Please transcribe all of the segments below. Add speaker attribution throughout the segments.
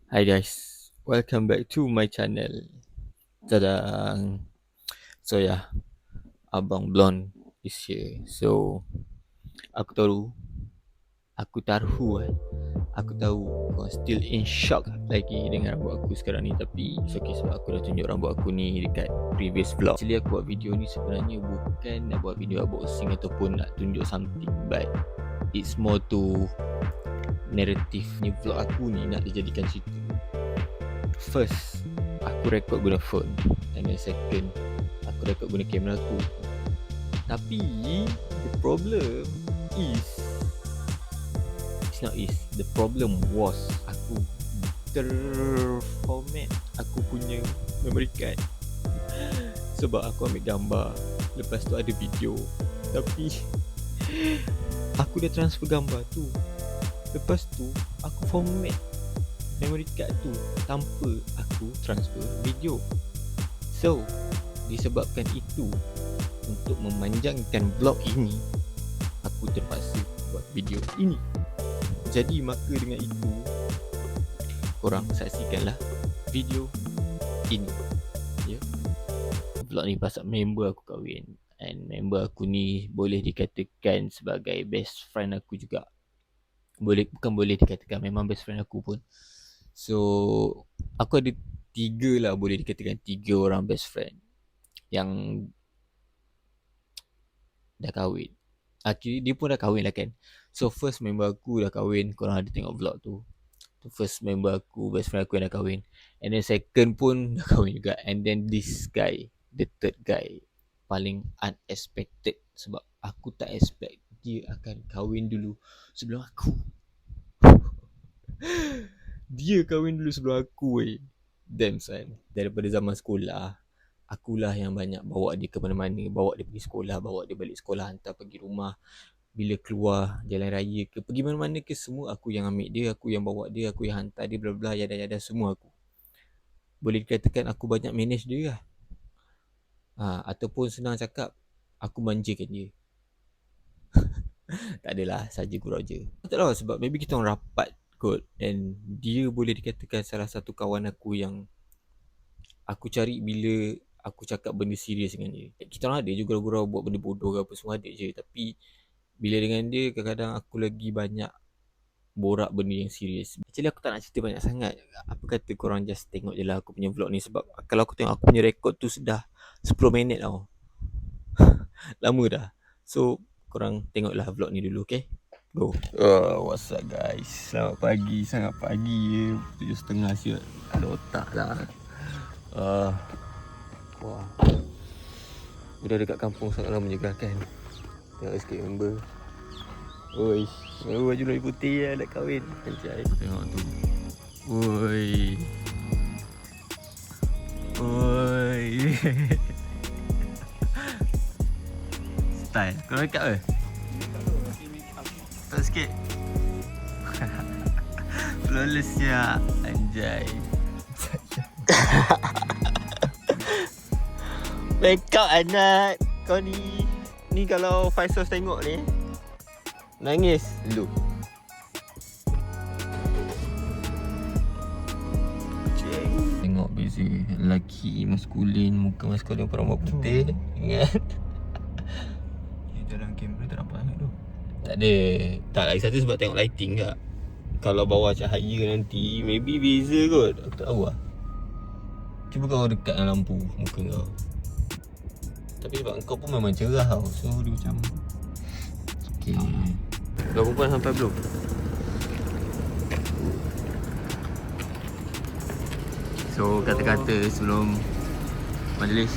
Speaker 1: Hi guys, welcome back to my channel. Tadang. So yeah, Abang Blonde is here. So aku tahu, aku tahu aku tahu kau still in shock lagi dengan rambut aku sekarang ni. Tapi it's okay sebab aku dah tunjuk rambut aku ni dekat previous vlog. Actually aku buat video ni sebenarnya bukan nak buat video unboxing ataupun nak tunjuk something, but it's more to narrative ni vlog aku ni nak dijadikan cerita. First, aku record guna phone, and then second, aku record guna kamera aku. Tapi the problem is, it's not is, the problem was aku terformat aku punya memory card. Sebab aku ambil gambar, lepas tu ada video, tapi aku dah transfer gambar tu, lepas tu aku format memory card tu tanpa aku transfer video. So disebabkan itu, untuk memanjangkan vlog ini, aku terpaksa buat video ini. Jadi maka dengan itu, korang saksikanlah video ini. Ya, vlog ni pasal member aku kahwin, and member aku ni boleh dikatakan sebagai best friend aku juga. Bukan boleh dikatakan, memang best friend aku pun. So aku ada 3 lah, boleh dikatakan 3 orang best friend yang dah kahwin. Actually dia pun dah kahwin lah kan. So first member aku dah kahwin, korang ada tengok vlog tu. First member aku, best friend aku yang dah kahwin. And then second pun dah kahwin juga. And then this guy, the third guy, paling unexpected. Sebab aku tak expect dia akan kahwin dulu sebelum aku. Dia kahwin dulu sebelum aku weh. Damn son. Daripada zaman sekolah, akulah yang banyak bawa dia ke mana-mana. Bawa dia pergi sekolah, bawa dia balik sekolah, hantar pergi rumah. Bila keluar jalan raya ke, pergi mana-mana ke, semua aku yang ambil dia, aku yang bawa dia, aku yang hantar dia, bla bla, yada-yada, semua aku. Boleh dikatakan aku banyak manage dia lah. Ataupun senang cakap, aku manjakan dia. Tak adalah, saja gurau je. Tak tahu sebab maybe kita orang rapat kot. And dia boleh dikatakan salah satu kawan aku yang aku cari bila aku cakap benda serius dengan dia. Kita orang ada je gurau-gurau buat benda bodoh ke apa, semua ada je. Tapi bila dengan dia, kadang-kadang aku lagi banyak borak benda yang serius. Actually aku tak nak cerita banyak sangat. Apa kata korang just tengok je lah aku punya vlog ni. Sebab kalau aku tengok aku punya rekod tu sudah 10 minit tau. Lama dah. So korang tengoklah vlog ni dulu, okay? Go. What's up guys? Selamat pagi. Sangat pagi je. 7.30 siut. Ada otak lah. Wah, udah dekat kampung sangatlah menyegarkan. Tengok sikit member. Oi, member baju lebih putih lah, nak kahwin. Anjay. Tengok tu. Oi. Oi. Style. Kau make up ke? Tak sikit. Flawless ya. Anjay. Make up anak. Kau ni kalau Faisal tengok ni nangis dulu. Tengok beza lelaki maskulin, muka maskulin rambut putih. Ingat. Dalam kamera tak nampak sangat tu. Tak ada. Tak lagi satu sebab tengok lighting kak. Kalau bawah cahaya nanti maybe beza kot. Aku tak tahu lah. Cuba kau dekat dengan lampu muka kau. Tapi sebab kau pun memang cerah tau. So dia macam okay. Dah perempuan sampai belum? So kata-kata sebelum majlis.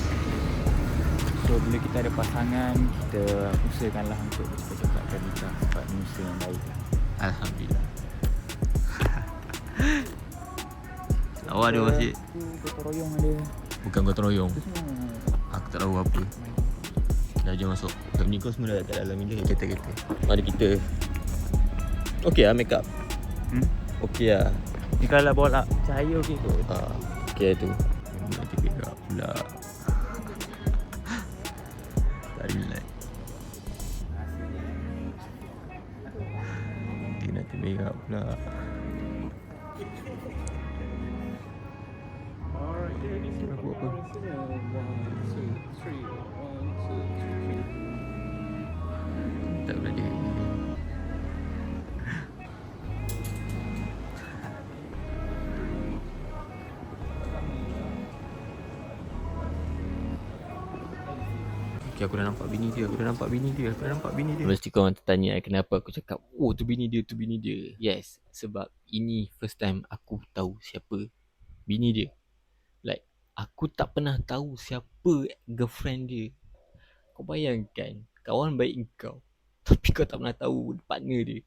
Speaker 2: So bila kita ada pasangan, kita usahakanlah untuk cepat-cepatkan nikah sebab manusia yang baik lah.
Speaker 1: Alhamdulillah. Lawa dia masjid.
Speaker 2: Gotong royong ada.
Speaker 1: Bukan gotong royong.
Speaker 2: Itu semua
Speaker 1: Aku tak tahu apa. Dah jom masuk. Kami kau semua dah kat dalam ni je kereta-kereta. Mari kita. Okey lah make up. Okey lah.
Speaker 2: ni kalau bawa cahaya okey kot.
Speaker 1: Okey tu. Nanti make up pula. Tak relax. Nanti make up pula. Tak berada. Okay, aku dah nampak bini dia. Mesti korang tertanya kenapa aku cakap, oh tu bini dia. Yes, sebab ini first time aku tahu siapa bini dia. Like, aku tak pernah tahu siapa girlfriend dia. Kau bayangkan, kawan baik kau, tapi kau tak pernah tahu partner dia.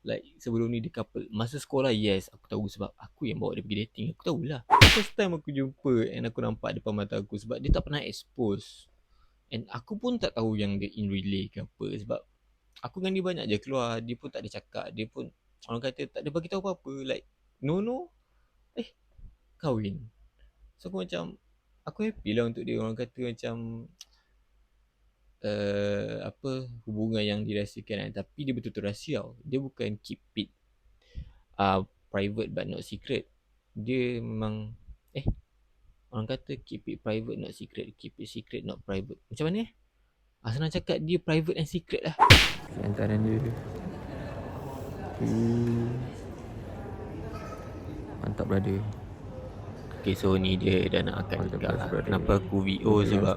Speaker 1: Like, sebelum ni dia couple. Masa sekolah, yes, aku tahu sebab aku yang bawa dia pergi dating. Aku tahulah. First time aku jumpa and aku nampak depan mata aku sebab dia tak pernah expose. And aku pun tak tahu yang dia in relay ke apa. Sebab aku dengan dia banyak je keluar. Dia pun tak ada cakap. Dia pun, orang kata, tak ada bagi tahu apa-apa. Like, no. Kahwin. So aku macam, aku happy lah untuk dia. Orang kata macam, hubungan yang dirahsiakan kan. Tapi dia betul-betul rahsia tau. Dia bukan keep it private but not secret. Dia memang orang kata keep it private not secret, keep it secret not private. Macam mana senang cakap dia private and secret lah. Hantaran dia. Mantap brother. Okay, so ni dia dah nak akan akad lah. Kenapa aku VO sebab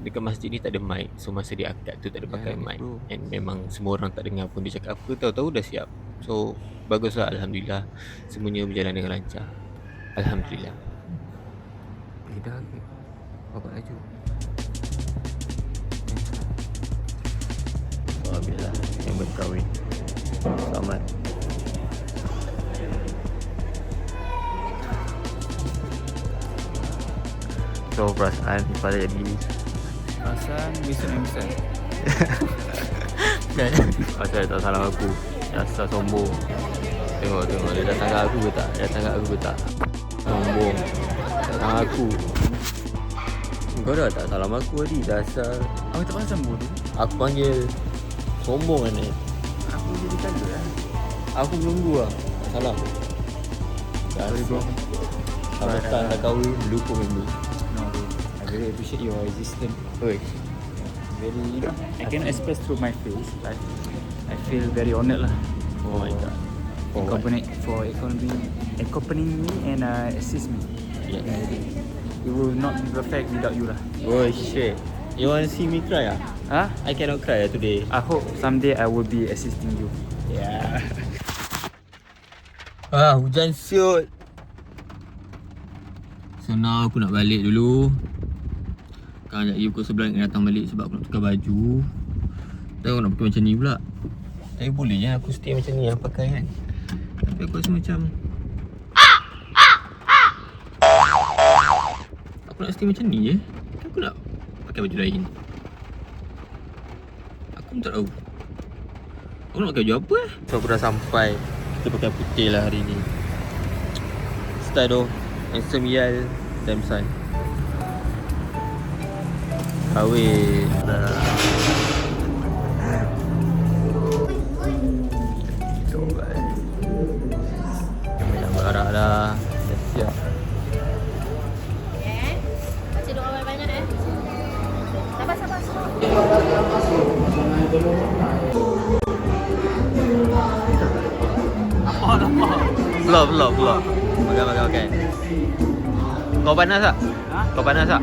Speaker 1: dekat masjid ni tak ada mic. So masa dia akad tu tak ada pakai mic. And memang semua orang tak dengar pun dia cakap apa. Tahu-tahu dah siap. So baguslah, Alhamdulillah. Semuanya berjalan dengan lancar. Alhamdulillah. Dah ke? Bapak laju. Alhamdulillah yang berkahwin. Selamat. So perasaan pada jadi
Speaker 2: Perasaan besok yang besar.
Speaker 1: kan? Pasal tak salah aku. Rasa sombong. Tengok dia datang kat aku ke tak? Sombong. Datang aku. Kau dah tak salam aku tadi. Dasar.
Speaker 2: Aku tak pasal bodoh.
Speaker 1: Aku panggil sombong kan ni.
Speaker 2: Aku jadi tanda lah.
Speaker 1: Aku menunggu lah. Tak salam.
Speaker 2: Sorry bro.
Speaker 1: Sambutan dah kahwin. Lupa member.
Speaker 2: No bro, I very appreciate your existence.
Speaker 1: Oi.
Speaker 2: Very, I cannot express through my face, but I feel very honoured lah.
Speaker 1: Oh my god.
Speaker 2: For accompanying me and assist me.
Speaker 1: Yes.
Speaker 2: It will not be perfect without you lah.
Speaker 1: Oh shit. You want to see me cry ah?
Speaker 2: Huh?
Speaker 1: I cannot cry today.
Speaker 2: I hope someday I will be assisting you.
Speaker 1: Yeah. Hujan siut. So now aku nak balik dulu. Sekarang sekejap lagi pukul 11 nak datang balik sebab aku nak tukar baju. Tak tahu nak pakai macam ni pula. Tapi boleh je aku stay macam ni yang pakai kan. Tapi aku rasa macam aku nak stay macam ni je. Aku nak pakai baju lain. Aku pun tak tahu aku nak pakai baju apa So aku dah sampai. Kita pakai putih lah hari ni. Style tu handsome Yal Damsan kahwin dah. Coba Kami dah berharap dah. Dah siap.
Speaker 3: Baca doa banyak-banyak Sabar.
Speaker 1: Vlog Makan. Kau panas tak? Kau panas tak?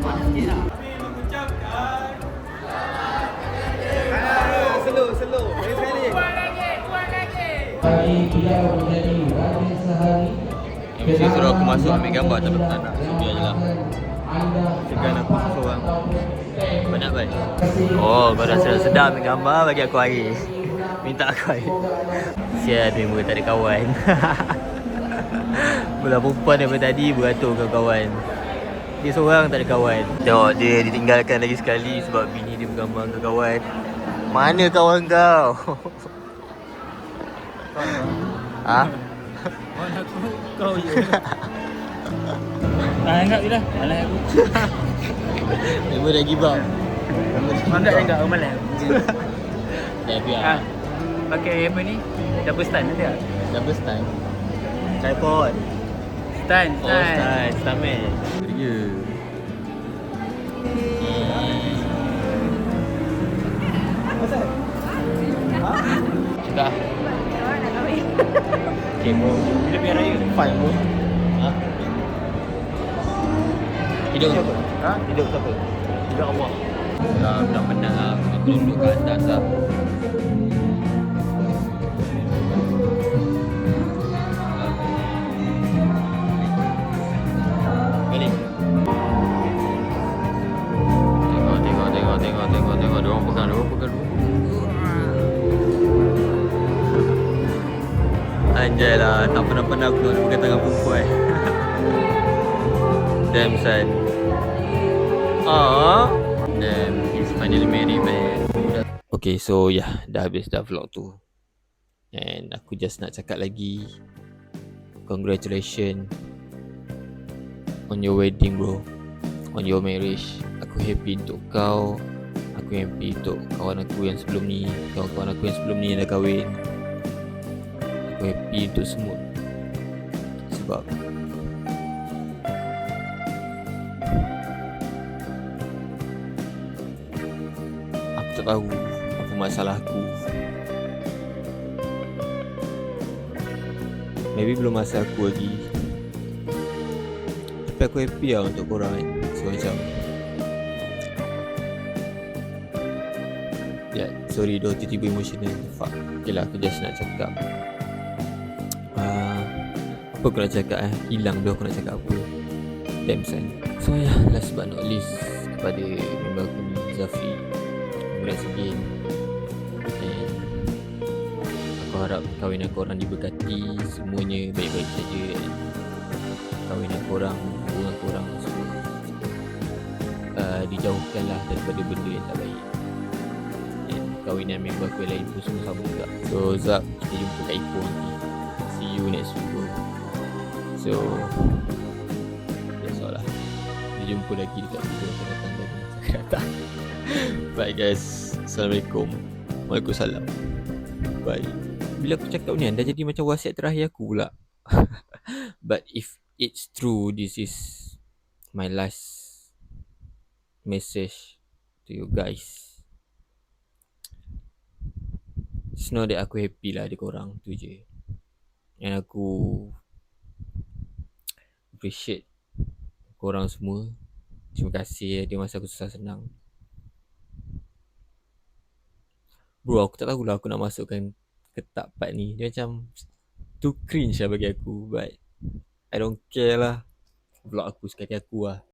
Speaker 1: Slow. MC suruh aku masuk ambil gambar tapi aku tak nak. So biar je lah. Segan aku seorang. Banyak baik. Oh, kau dah sedap ambil gambar bagi aku air. Minta aku air. Sial member tak ada kawan. Budak perempuan daripada tadi beratur kawan. Dia seorang tak ada kawan. Tengok dia ditinggalkan lagi sekali sebab bini dia bergambar dengan kawan. Mana kawan kau? Ha?
Speaker 2: Kawan aku, kau je. Anggap je lah, malas aku.
Speaker 1: Member dah give up.
Speaker 2: Anggap je kau malas.
Speaker 1: Dah biar.
Speaker 2: Pakai apa ni? Double stand ada tak?
Speaker 1: Double stand. Tripod.
Speaker 2: Stand.
Speaker 1: Oh stand man. Ya.
Speaker 2: Sudah.
Speaker 3: Orang nak kahwin.
Speaker 2: Okay, bro. Bila biar raya? Fine, bro. Ha?
Speaker 1: Hidup
Speaker 2: Siapa? Ha? Hidup siapa? Hidup Allah.
Speaker 1: tak penat lah. Aku duduk kat atas lah. Balik. Tengok. Diorang pegang. Anjay lah, tak pernah aku nak pegang tangan perempuan. Damn son. Damn, he's finally married, man. Okay, so yeah, dah habis dah vlog tu. And aku just nak cakap lagi, congratulations on your wedding, bro. On your marriage. Aku happy untuk kau. Aku happy untuk kawan aku yang sebelum ni, kawan-kawan aku yang sebelum ni yang dah kahwin. Aku happy untuk semua. Sebab aku tak tahu apa masalah aku. Maybe belum masa aku lagi. Tapi aku happy lah untuk korang kan. So macam sorry doh, tiba-tiba emotional. Fuck. Okay lah, aku just nak cakap apa aku nak cakap hilang doh aku nak cakap apa. Damn son. So yeah, last but not least, kepada member aku ni, Zafri, congrats again. And aku harap kahwinan korang diberkati, semuanya baik-baik saja. And kahwinan korang, hubungan korang semua dijauhkanlah daripada benda yang tak baik. And kahwinan member aku yang lain pun semua sama juga. So Zab, kita jumpa kat Ipoh nanti. See you next week, bro. So that's all lah. Kita jumpa lagi dekat video akan datang dan akan datang. Bye guys. Assalamualaikum. Waalaikumsalam. Bye. Bila aku cakap ni dah jadi macam wasiat terakhir aku pula. But if it's true, this is my last message to you guys. Just know that aku happy lah ada korang, tu je. And aku appreciate korang semua. Terima kasih dia masa aku susah senang. Bro, aku tak tahulah aku nak masukkan ke tak part ni. Dia macam too cringe lah bagi aku. But I don't care lah. Vlog aku sekali aku lah.